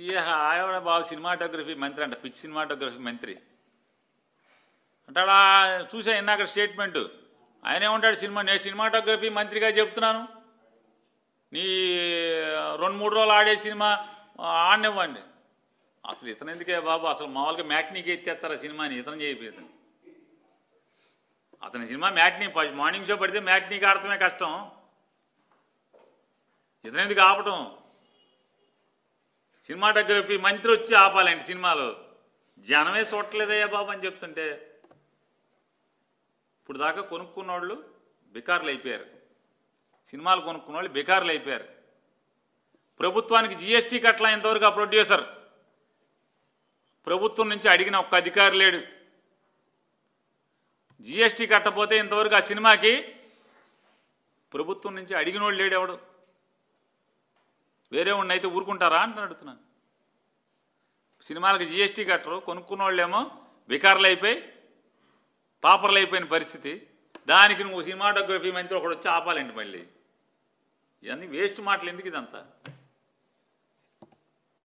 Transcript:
ఈ ఆవిడ బాబు సినిమాటోగ్రఫీ మంత్రి అంట, పిచ్ సినిమాటోగ్రఫీ మంత్రి అంటాడా. చూసా ఇందాక స్టేట్మెంటు. ఆయన ఏమంటాడు, నేను సినిమాటోగ్రఫీ మంత్రిగా చెప్తున్నాను, నీ 2-3 రోజులు ఆడే సినిమా ఆడనివ్వండి. అసలు ఇతను ఎందుకే బాబు, అసలు మామూలుగా మ్యాట్నీకి ఎత్తేస్తారా సినిమాని, ఇతను చేయలేదు. అతని సినిమా మ్యాట్నీ, మార్నింగ్ షో పడితే మ్యాట్నీకి ఆడటమే కష్టం, ఇతను ఎందుకు ఆపటం. సినిమాటోగ్రఫీ మంత్రి వచ్చి ఆపాలండి సినిమాలో. జనమే చూడలేదయ్యా బాబు అని చెప్తుంటే, ఇప్పుడు దాకా కొనుక్కున్న వాళ్ళు బికార్లు అయిపోయారు, సినిమాలు కొనుక్కున్న వాళ్ళు బికార్లు అయిపోయారు. ప్రభుత్వానికి జిఎస్టీ కట్టలా ఇంతవరకు ఆ ప్రొడ్యూసర్. ప్రభుత్వం నుంచి అడిగిన ఒక్క అధికారి లేడు. జిఎస్టీ కట్టపోతే ఇంతవరకు ఆ సినిమాకి ప్రభుత్వం నుంచి అడిగిన వాళ్ళు లేడు ఎవడు. వేరే వాడిని అయితే ఊరుకుంటారా అని అడుగుతున్నాను. సినిమాలకు జిఎస్టీ కట్టరు, కొనుక్కున్న వాళ్ళేమో బికార్లు అయిపోయి పాపర్లు అయిపోయిన పరిస్థితి. దానికి నువ్వు సినిమాటోగ్రఫీ మంత్రి ఒకడు వచ్చి ఆపాలండి మళ్ళీ. ఇవన్నీ వేస్ట్ మాటలు ఎందుకు ఇదంతా.